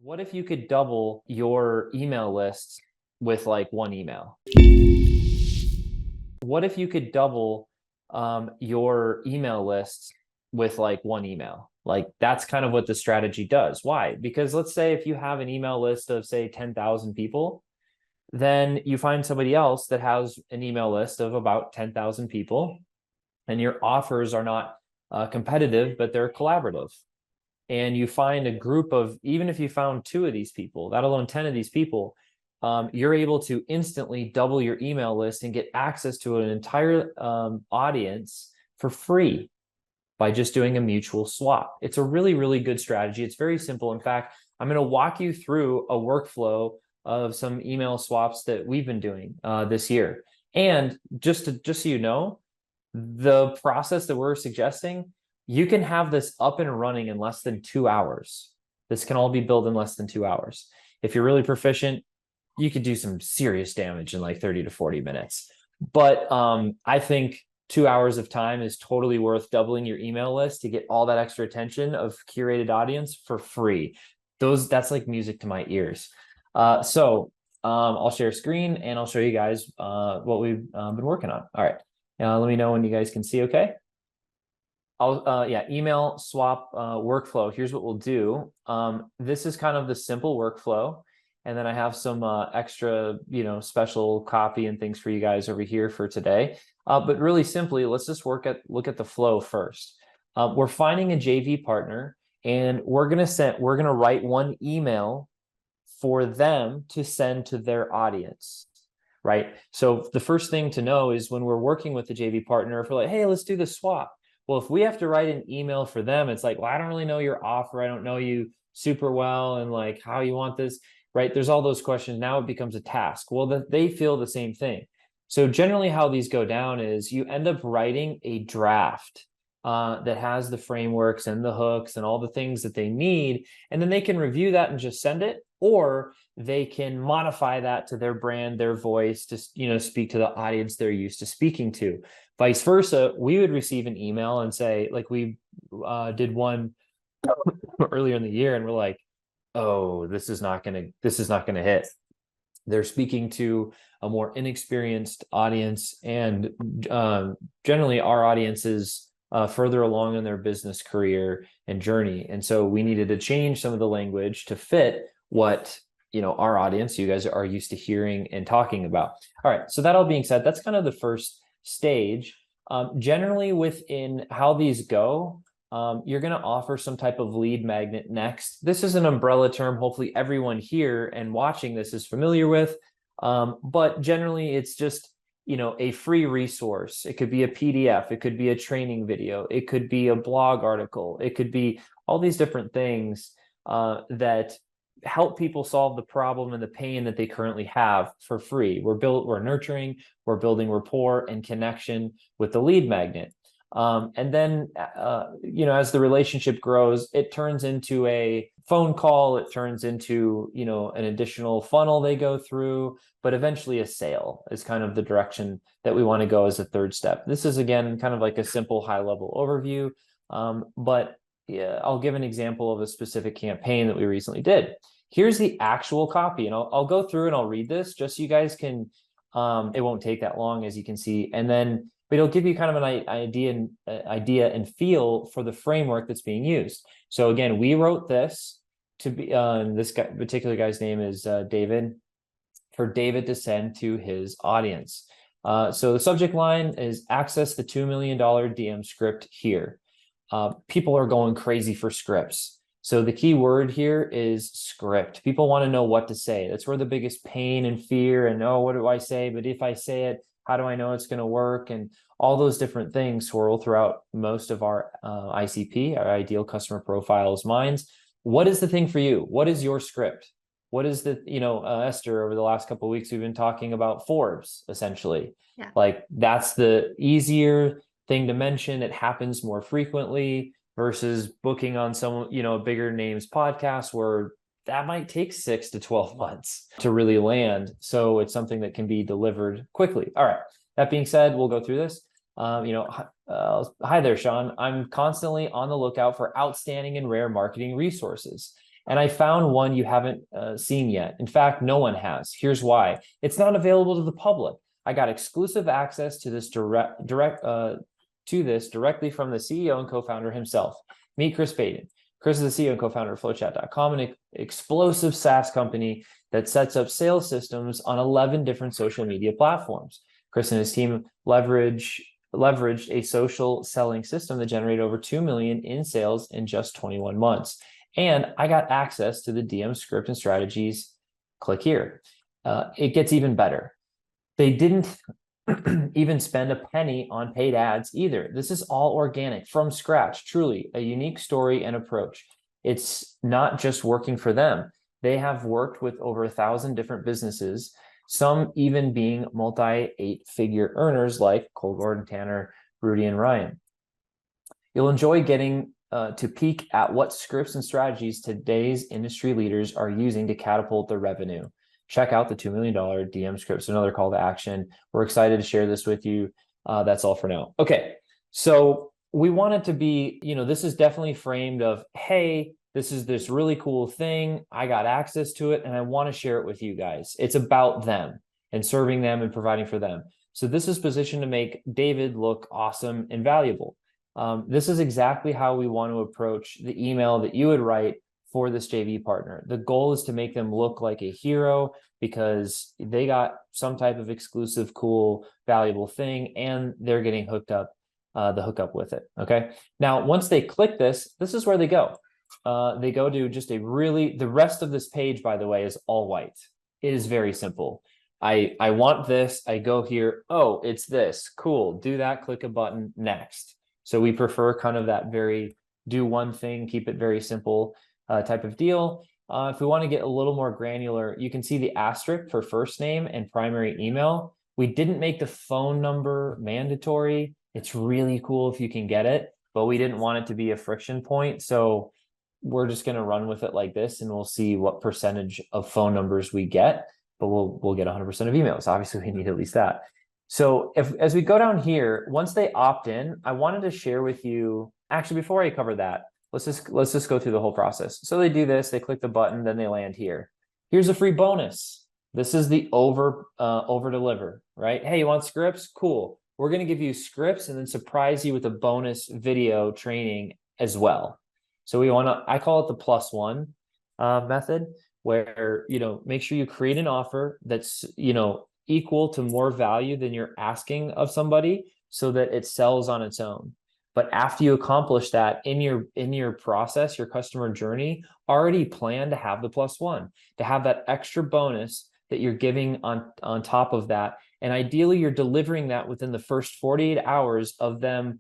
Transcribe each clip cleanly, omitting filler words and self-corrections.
What if you could double your email list with like one email? What if you could double your email list with like one email? Like that's kind of what the strategy does. Why? Because let's say if you have an email list of say 10,000 people, then you find somebody else that has an email list of about 10,000 people, and your offers are not competitive, but they're collaborative. And you find a group of, even if you found two of these people, that alone 10 of these people, you're able to instantly double your email list and get access to an entire audience for free by just doing a mutual swap. It's a really, really good strategy. It's very simple. In fact, I'm going to walk you through a workflow of some email swaps that we've been doing this year. And just so you know, the process that we're suggesting, you can have this up and running in less than 2 hours. This can all be built in less than 2 hours. If you're really proficient, you could do some serious damage in like 30 to 40 minutes. But I think 2 hours of time is totally worth doubling your email list to get all that extra attention of curated audience for free. That's like music to my ears. I'll share screen and I'll show you guys what we've been working on. All right. Let me know when you guys can see okay. Email swap workflow. Here's what we'll do. This is kind of the simple workflow. And then I have some extra, special copy and things for you guys over here for today. But really simply, let's just look at the flow first. We're finding a JV partner, and we're gonna write one email for them to send to their audience. Right. So the first thing to know is when we're working with the JV partner, if we're like, hey, let's do the swap. Well, if we have to write an email for them, it's like, well, I don't really know your offer. I don't know you super well and like how you want this, right? There's all those questions. Now it becomes a task. Well, they feel the same thing. So generally how these go down is you end up writing a draft that has the frameworks and the hooks and all the things that they need. And then they can review that and just send it, or they can modify that to their brand, their voice, to speak to the audience they're used to speaking to. Vice versa, we would receive an email and say, like we did one earlier in the year, and we're like, oh, this is not gonna hit. They're speaking to a more inexperienced audience, and generally our audience is further along in their business career and journey. And so we needed to change some of the language to fit what our audience, you guys are used to hearing and talking about. All right, so that all being said, that's kind of the first stage. Generally within how these go, you're going to offer some type of lead magnet next. This is an umbrella term. Hopefully everyone here and watching this is familiar with, but generally it's just, a free resource. It could be a PDF. It could be a training video. It could be a blog article. It could be all these different things that help people solve the problem and the pain that they currently have for free. We're nurturing, we're building rapport and connection with the lead magnet. And then, as the relationship grows, it turns into a phone call, it turns into, an additional funnel they go through, but eventually a sale is kind of the direction that we want to go as a third step. This is, again, kind of like a simple high-level overview, but yeah, I'll give an example of a specific campaign that we recently did. Here's the actual copy, and I'll go through and I'll read this just so you guys can, it won't take that long, as you can see, but it'll give you kind of an idea and feel for the framework that's being used. So again, we wrote this to be, particular guy's name is David, for David to send to his audience. So the subject line is access the $2 million DM script here. People are going crazy for scripts. So the key word here is script. People want to know what to say. That's where the biggest pain and fear and, oh, what do I say? But if I say it, how do I know it's going to work? And all those different things swirl throughout most of our ICP, our ideal customer profiles minds. What is the thing for you? What is your script? What is the, Esther, over the last couple of weeks, we've been talking about Forbes, essentially. Yeah. Like that's the easier thing to mention. It happens more frequently versus booking on some, bigger names podcast, where that might take 6 to 12 months to really land. So it's something that can be delivered quickly. All right. That being said, we'll go through this. Hi there, Sean. I'm constantly on the lookout for outstanding and rare marketing resources. And I found one you haven't seen yet. In fact, no one has. Here's why. It's not available to the public. I got exclusive access to this directly from the CEO and co-founder himself. Meet Chris Baden. Chris is the CEO and co-founder of FlowChat.com, an explosive SaaS company that sets up sales systems on 11 different social media platforms. Chris and his team leveraged a social selling system that generated over 2 million in sales in just 21 months. And I got access to the DM script and strategies. Click here. It gets even better. They didn't even spend a penny on paid ads either. This is all organic from scratch, truly a unique story and approach. It's not just working for them. They have worked with over 1,000 different businesses, some even being multi-8-figure earners like Cole Gordon, Tanner, Rudy, and Ryan. You'll enjoy getting to peek at what scripts and strategies today's industry leaders are using to catapult their revenue. Check out the $2 million DM scripts, another call to action. We're excited to share this with you. That's all for now. Okay, so we want it to be, this is definitely framed of, hey, this is this really cool thing. I got access to it and I want to share it with you guys. It's about them and serving them and providing for them. So this is positioned to make David look awesome and valuable. This is exactly how we want to approach the email that you would write for this JV partner. The goal is to make them look like a hero because they got some type of exclusive, cool, valuable thing, and they're getting hooked up, the hookup with it. Okay. Now, once they click this is where they go. They go to just the rest of this page, by the way, is all white. It is very simple. I want this. I go here. Oh, it's this. Cool. Do that. Click a button. Next. So we prefer kind of that very do one thing, keep it very simple type of deal. If we want to get a little more granular, you can see the asterisk for first name and primary email. We didn't make the phone number mandatory. It's really cool if you can get it, but we didn't want it to be a friction point. So we're just going to run with it like this, and we'll see what percentage of phone numbers we get, but we'll get 100% of emails. Obviously, we need at least that. So as we go down here, once they opt in, I wanted to share with you, actually, before I cover that, let's just go through the whole process. So they do this, they click the button, then they land here. Here's a free bonus. This is the over deliver, right? Hey, you want scripts? Cool. We're going to give you scripts and then surprise you with a bonus video training as well. So I call it the +1 method, where, make sure you create an offer that's, equal to more value than you're asking of somebody so that it sells on its own. But after you accomplish that in your process, your customer journey, already plan to have the +1, to have that extra bonus that you're giving on top of that. And ideally, you're delivering that within the first 48 hours of them,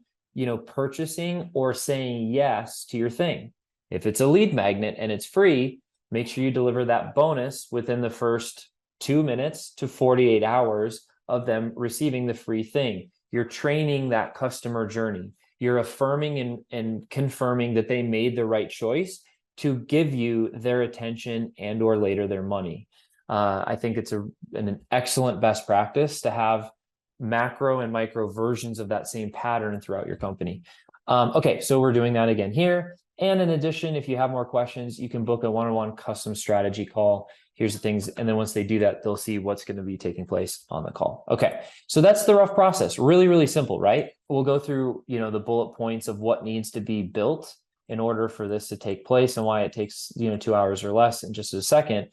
purchasing or saying yes to your thing. If it's a lead magnet and it's free, make sure you deliver that bonus within the first 2 minutes to 48 hours of them receiving the free thing. You're training that customer journey. You're affirming and confirming that they made the right choice to give you their attention and or later their money. I think it's an excellent best practice to have macro and micro versions of that same pattern throughout your company. Okay, so we're doing that again here. And in addition, if you have more questions, you can book a one-on-one custom strategy call. Here's the things. And then once they do that, they'll see what's going to be taking place on the call. Okay, so that's the rough process. Really, really simple, right? We'll go through, the bullet points of what needs to be built in order for this to take place and why it takes, 2 hours or less in just a second.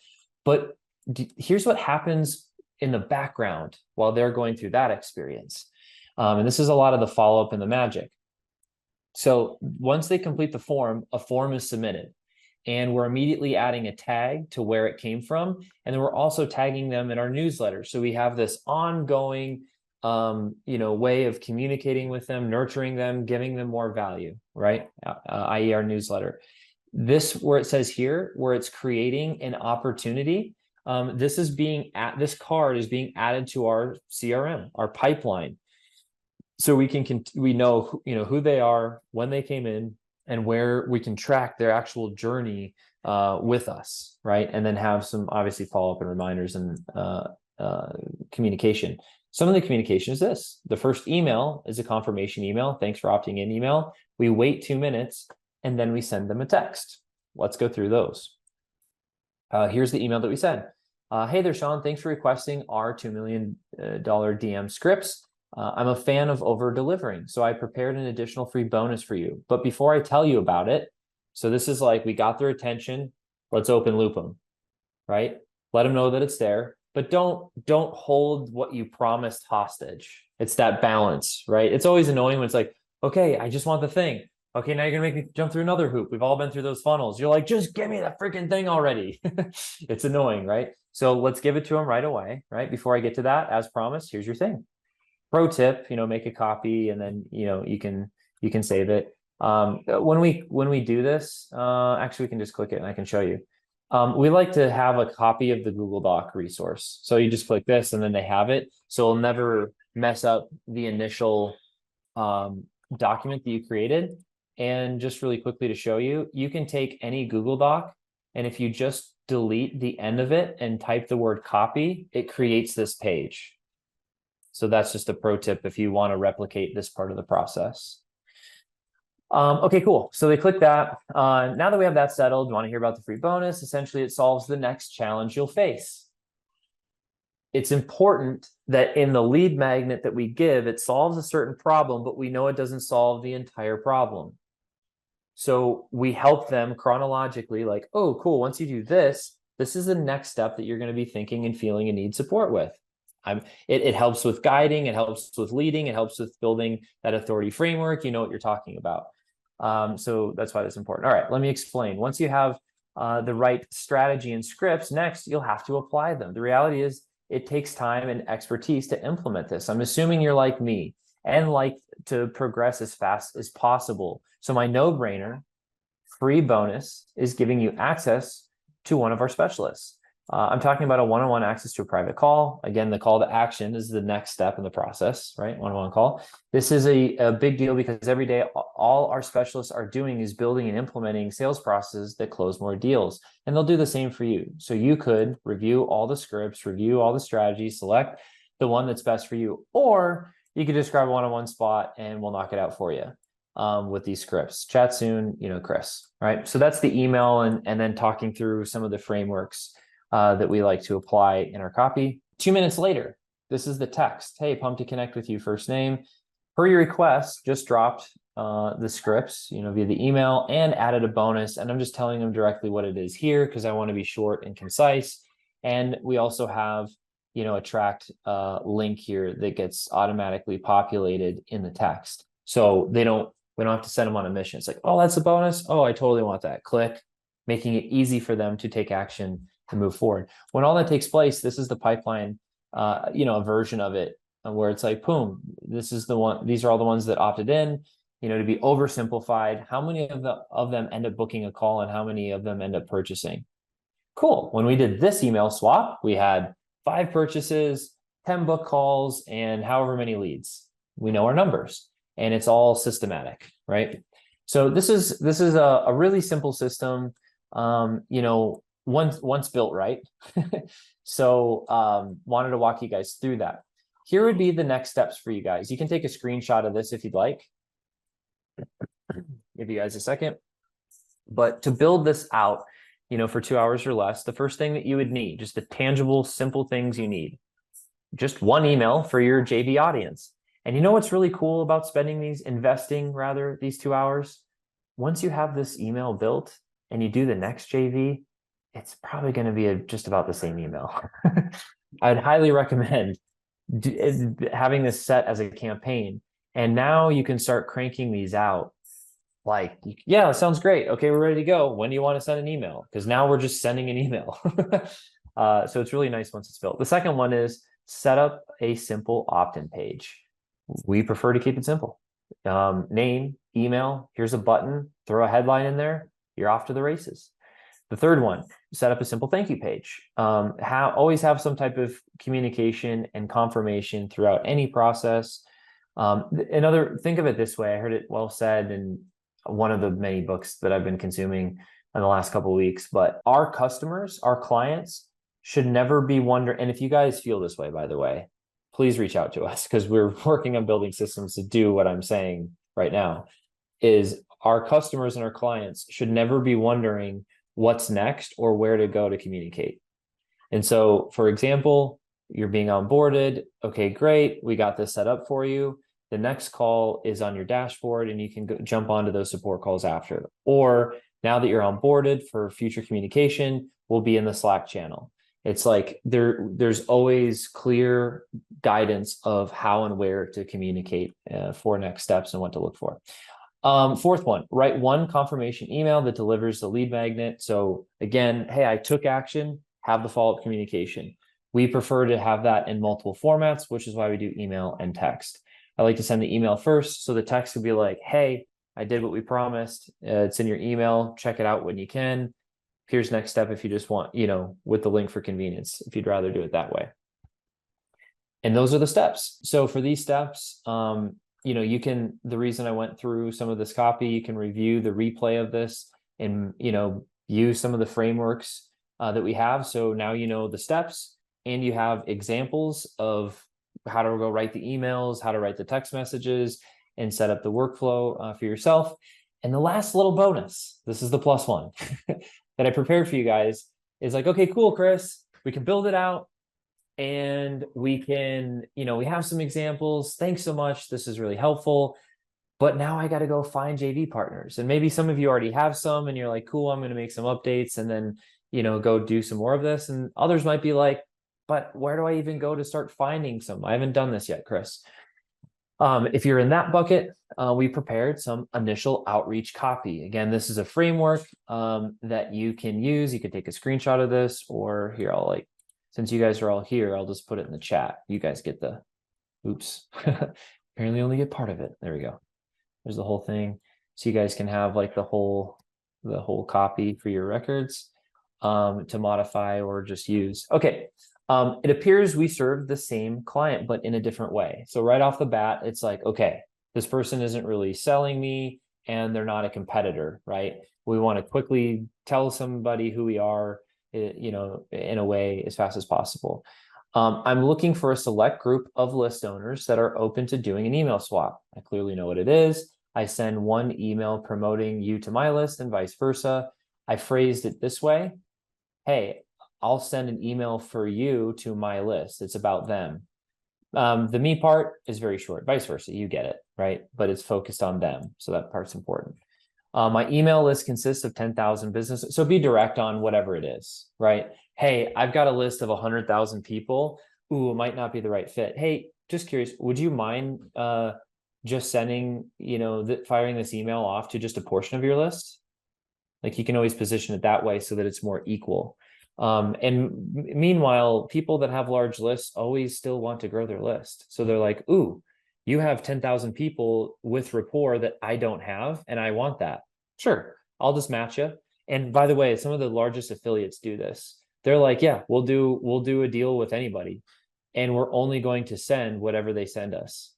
But here's what happens in the background while they're going through that experience. And this is a lot of the follow-up and the magic. So once they complete the form, a form is submitted, and we're immediately adding a tag to where it came from. And then we're also tagging them in our newsletter. So we have this ongoing, way of communicating with them, nurturing them, giving them more value, right? i.e. our newsletter. This, where it says here, where it's creating an opportunity, this card is being added to our CRM, our pipeline. So we know who they are, when they came in, and where we can track their actual journey with us, right? And then have some obviously follow-up and reminders and communication. Some of the communication is this. The first email is a confirmation email. Thanks for opting in email. We wait 2 minutes and then we send them a text. Let's go through those. Here's the email that we sent. Hey there, Sean. Thanks for requesting our $2 million DM scripts. I'm a fan of over delivering, so I prepared an additional free bonus for you. But before I tell you about it, so this is like, we got their attention. Let's open loop them, right? Let them know that it's there, but don't hold what you promised hostage. It's that balance, right? It's always annoying when it's like, okay, I just want the thing. Okay, now you're gonna make me jump through another hoop. We've all been through those funnels. You're like, just give me the freaking thing already. It's annoying, right? So let's give it to them right away, right? Before I get to that, as promised, here's your thing. Pro tip, make a copy and then, you can save it. When we do this, actually we can just click it and I can show you. We like to have a copy of the Google Doc resource. So you just click this and then they have it. So it'll never mess up the initial document that you created. And just really quickly to show you, you can take any Google Doc, and if you just delete the end of it and type the word copy, it creates this page. So that's just a pro tip if you want to replicate this part of the process. Okay, cool. So they click that. Now that we have that settled, you want to hear about the free bonus? Essentially, it solves the next challenge you'll face. It's important that in the lead magnet that we give, it solves a certain problem, but we know it doesn't solve the entire problem. So we help them chronologically, like, oh, cool. Once you do this, this is the next step that you're going to be thinking and feeling and need support with. It helps with guiding, it helps with leading, it helps with building that authority framework. You know what you're talking about. So that's why that's important. All right, let me explain. Once you have the right strategy and scripts, next you'll have to apply them. The reality is it takes time and expertise to implement this. I'm assuming you're like me and like to progress as fast as possible. So my no-brainer free bonus is giving you access to one of our specialists. I'm talking about a one-on-one access to a private call. Again, the call to action is the next step in the process, right? One-on-one call. This is a big deal because every day, all our specialists are doing is building and implementing sales processes that close more deals. And they'll do the same for you. So you could review all the scripts, review all the strategies, select the one that's best for you, or you could just grab a one-on-one spot and we'll knock it out for you with these scripts. Chat soon, Chris, right? So that's the email and then talking through some of the frameworks that we like to apply in our copy. 2 minutes later, this is the text. Hey, pumped to connect with you, first name. Per your request, just dropped the scripts, via the email and added a bonus. And I'm just telling them directly what it is here because I want to be short and concise. And we also have, a tracked link here that gets automatically populated in the text. So we don't have to send them on a mission. It's like, oh, that's a bonus. Oh, I totally want that. Click, making it easy for them to take action to move forward. When all that takes place, this is the pipeline, a version of it where it's like, boom, this is the one, these are all the ones that opted in, to be oversimplified. How many of them end up booking a call and how many of them end up purchasing? Cool. When we did this email swap, we had 5 purchases, 10 book calls, and however many leads. We know our numbers and it's all systematic, right? So this is a really simple system, once built right. So wanted to walk you guys through that. Here would be the next steps for you guys. You can take a screenshot of this if you'd like. Give you guys a second. But to build this out, for 2 hours or less, the first thing that you would need, just the tangible, simple things you need, just one email for your JV audience. And you know what's really cool about investing these 2 hours? Once you have this email built and you do the next JV, it's probably going to be just about the same email. I'd highly recommend having this set as a campaign. And now you can start cranking these out. Like, yeah, that sounds great. Okay, we're ready to go. When do you want to send an email? Because now we're just sending an email. So it's really nice once it's built. The second one is set up a simple opt-in page. We prefer to keep it simple. Name, email, here's a button, throw a headline in there, you're off to the races. The third one, set up a simple thank you page. Always have some type of communication and confirmation throughout any process. Think of it this way. I heard it well said in one of the many books that I've been consuming in the last couple of weeks, but our customers, our clients should never be wondering. And if you guys feel this way, by the way, please reach out to us because we're working on building systems to do what I'm saying right now. Is our customers and our clients should never be wondering what's next or where to go to communicate. And so, for example, you're being onboarded. Okay, great. We got this set up for you. The next call is on your dashboard and you can jump onto those support calls after. Or now that you're onboarded for future communication, we'll be in the Slack channel. It's like there's always clear guidance of how and where to communicate for next steps and what to look for. Fourth one, write one confirmation email that delivers the lead magnet. So again, hey, I took action, have the follow-up communication. We prefer to have that in multiple formats, which is why we do email and text. I like to send the email first, so the text would be like, hey, I did what we promised. It's in your email. Check it out when you can. Here's next step if you just want, with the link for convenience, if you'd rather do it that way. And those are the steps. So for these steps, you can, the reason I went through some of this copy, you can review the replay of this and, use some of the frameworks that we have. So now you know the steps and you have examples of how to go write the emails, how to write the text messages and set up the workflow for yourself. And the last little bonus, this is the plus one that I prepared for you guys, is like, okay, cool, Chris, we can build it out. And we can, we have some examples. Thanks so much. This is really helpful. But now I got to go find JV partners. And maybe some of you already have some and you're like, cool, I'm going to make some updates and then, go do some more of this. And others might be like, but where do I even go to start finding some? I haven't done this yet, Chris. If you're in that bucket, we prepared some initial outreach copy. Again, this is a framework that you can use. You can take a screenshot of this, or here, since you guys are all here, I'll just put it in the chat. You guys get oops, apparently only get part of it. There we go. There's the whole thing. So you guys can have like the whole copy for your records to modify or just use. Okay. It appears we serve the same client, but in a different way. So right off the bat, it's like, okay, this person isn't really selling me and they're not a competitor, right? We want to quickly tell somebody who we are, in a way as fast as possible. I'm looking for a select group of list owners that are open to doing an email swap. I clearly know what it is. I send one email promoting you to my list and vice versa. I phrased it this way. Hey, I'll send an email for you to my list. It's about them. The me part is very short, vice versa. You get it, right? But it's focused on them. So that part's important. My email list consists of 10,000 businesses. So be direct on whatever it is, right? Hey, I've got a list of 100,000 people. Ooh, it might not be the right fit. Hey, just curious, would you mind just sending, firing this email off to just a portion of your list? Like you can always position it that way so that it's more equal. And meanwhile, people that have large lists always still want to grow their list. So they're like, ooh, you have 10,000 people with rapport that I don't have, and I want that. Sure, I'll just match you. And by the way, some of the largest affiliates do this. They're like, yeah, we'll do a deal with anybody, and we're only going to send whatever they send us.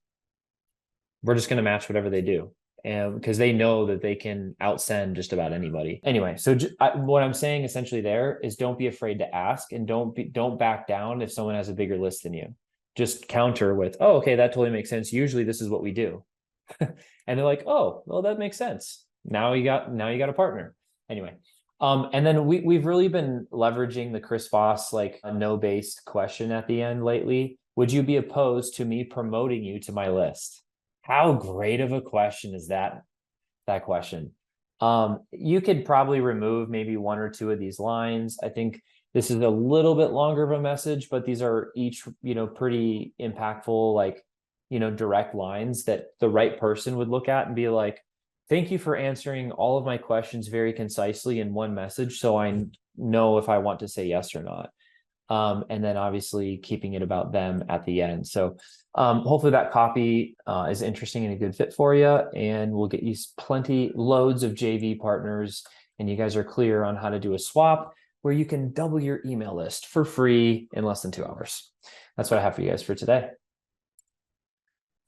We're just going to match whatever they do. And because they know that they can outsend just about anybody. Anyway, so what I'm saying essentially there is don't be afraid to ask and don't back down if someone has a bigger list than you. Just counter with, oh, okay, that totally makes sense. Usually this is what we do. And they're like, oh, well, that makes sense. Now you got a partner. Anyway, and then we've really been leveraging the Chris Voss like a no-based question at the end lately. Would you be opposed to me promoting you to my list? How great of a question is that question? You could probably remove maybe one or two of these lines. I think this is a little bit longer of a message, but these are each, pretty impactful, like, direct lines that the right person would look at and be like, thank you for answering all of my questions very concisely in one message, so I know if I want to say yes or not. And then obviously keeping it about them at the end. So hopefully that copy is interesting and a good fit for you, and we'll get you loads of JV partners, and you guys are clear on how to do a swap where you can double your email list for free in less than 2 hours. That's what I have for you guys for today.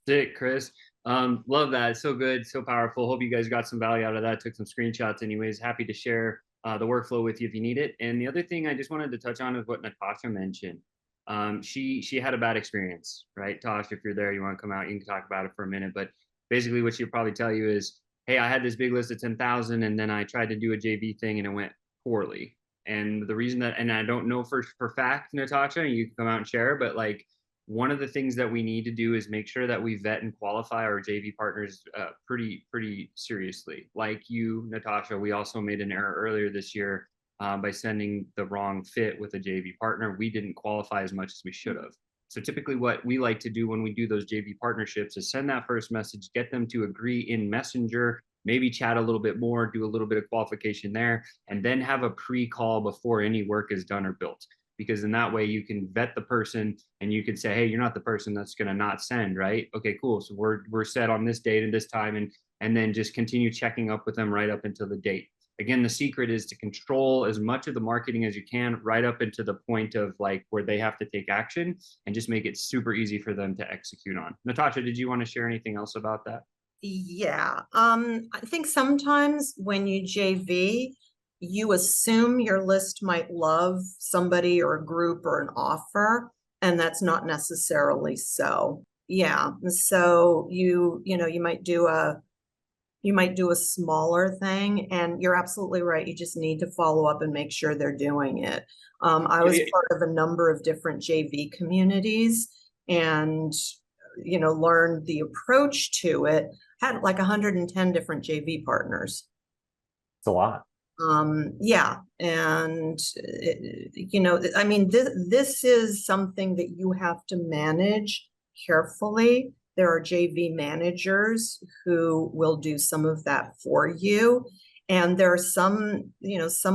Sick, Chris. Love that. So good, so powerful. Hope you guys got some value out of that. Took some screenshots anyways. Happy to share the workflow with you if you need it. And the other thing I just wanted to touch on is what Natasha mentioned. She had a bad experience, right? Tosh, if you're there, you want to come out, you can talk about it for a minute. But basically what she'll probably tell you is, hey, I had this big list of 10,000 and then I tried to do a JV thing and it went poorly. And the reason that, and I don't know for fact, Natasha, you can come out and share, but like one of the things that we need to do is make sure that we vet and qualify our JV partners pretty seriously. Like you, Natasha, we also made an error earlier this year by sending the wrong fit with a JV partner. We didn't qualify as much as we should have. So typically what we like to do when we do those JV partnerships is send that first message, get them to agree in Messenger, maybe chat a little bit more, do a little bit of qualification there, and then have a pre-call before any work is done or built. Because in that way you can vet the person and you can say, hey, you're not the person that's going to not send, right? Okay, cool. So we're set on this date and this time, and then just continue checking up with them right up until the date. Again, the secret is to control as much of the marketing as you can right up into the point of like where they have to take action, and just make it super easy for them to execute on. Natasha, did you want to share anything else about that? Yeah. I think sometimes when you JV, you assume your list might love somebody or a group or an offer, and that's not necessarily so. Yeah. So you might do a smaller thing, and you're absolutely right. You just need to follow up and make sure they're doing it. I was part of a number of different JV communities, and learned the approach to it. Had like 110 different JV partners. It's a lot. Yeah, and I mean, this is something that you have to manage carefully. There are JV managers who will do some of that for you. And there are some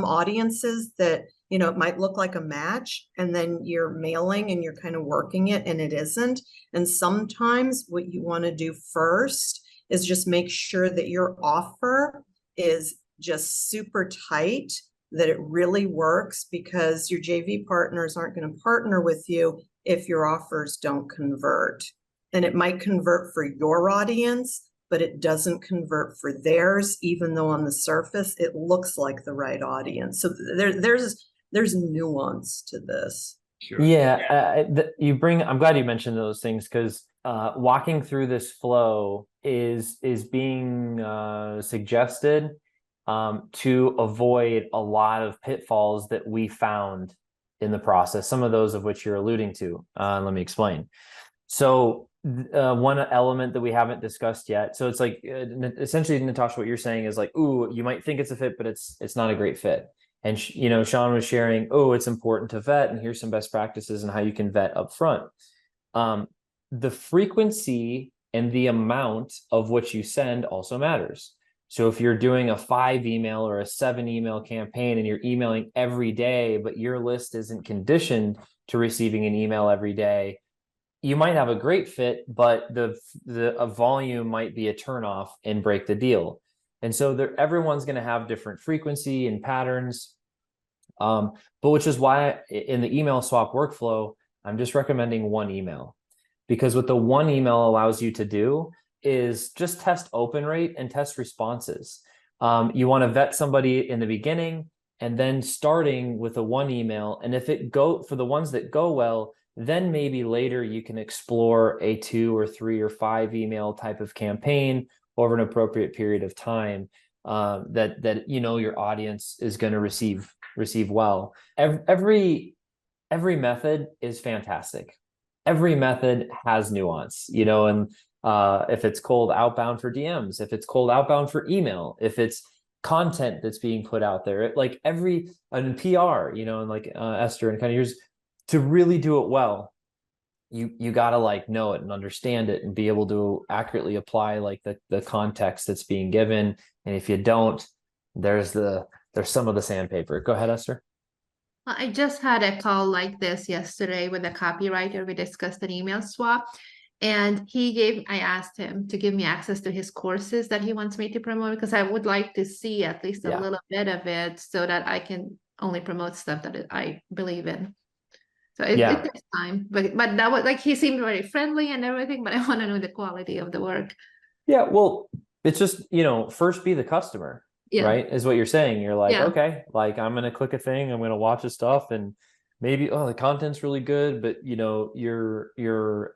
audiences that, it might look like a match, and then you're mailing and you're kind of working it and it isn't. And sometimes what you want to do first is just make sure that your offer is just super tight, that it really works, because your JV partners aren't going to partner with you if your offers don't convert. And it might convert for your audience, but it doesn't convert for theirs, even though on the surface it looks like the right audience. So there's nuance to this. Sure. Yeah, I'm glad you mentioned those things, because walking through this flow is being suggested to avoid a lot of pitfalls that we found in the process, some of those of which you're alluding to. Let me explain. So one element that we haven't discussed yet. So it's like essentially, Natasha, what you're saying is like, ooh, you might think it's a fit, but it's not a great fit. And Sean was sharing, oh, it's important to vet, and here's some best practices and how you can vet up front. The frequency and the amount of what you send also matters. So if you're doing a 5 email or a 7 email campaign and you're emailing every day, but your list isn't conditioned to receiving an email every day, you might have a great fit, but a volume might be a turnoff and break the deal. And so everyone's going to have different frequency and patterns. But which is why in the email swap workflow, I'm just recommending one email, because what the one email allows you to do is just test open rate and test responses. You want to vet somebody in the beginning and then starting with a one email. And if for the ones that go well, then maybe later you can explore a 2 or 3 or 5 email type of campaign over an appropriate period of time that your audience is going to receive well. Every method is fantastic. Every method has nuance, and if it's cold outbound for DMs, if it's cold outbound for email, if it's content that's being put out there, like and PR, and like Esther and kind of yours, to really do it well, you got to like know it and understand it and be able to accurately apply like the context that's being given. And if you don't, there's some of the sandpaper. Go ahead, Esther. I just had a call like this yesterday with a copywriter. We discussed an email swap, and I asked him to give me access to his courses that he wants me to promote, because I would like to see at least a little bit of it so that I can only promote stuff that I believe in. So it takes time, but that was like, he seemed very friendly and everything, but I want to know the quality of the work. Yeah, well, it's just, first be the customer, right? Is what you're saying. You're like, okay, like I'm going to click a thing, I'm going to watch the stuff, and maybe, the content's really good, but your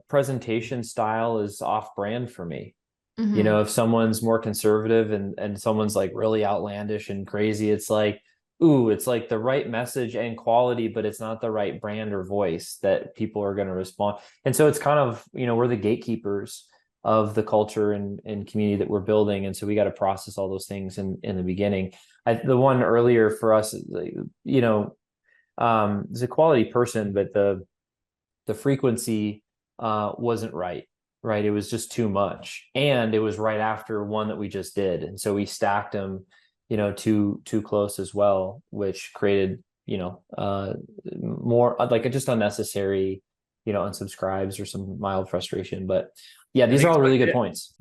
presentation style is off brand for me. If someone's more conservative and someone's like really outlandish and crazy, it's like, ooh, it's like the right message and quality, but it's not the right brand or voice that people are going to respond. And so it's kind of, we're the gatekeepers of the culture and community that we're building. And so we got to process all those things in the beginning. The one earlier for us, is a quality person, but the frequency wasn't right. It was just too much. And it was right after one that we just did. And so we stacked them, too close as well, which created, more like just unnecessary, unsubscribes or some mild frustration. But yeah, these are all really good points.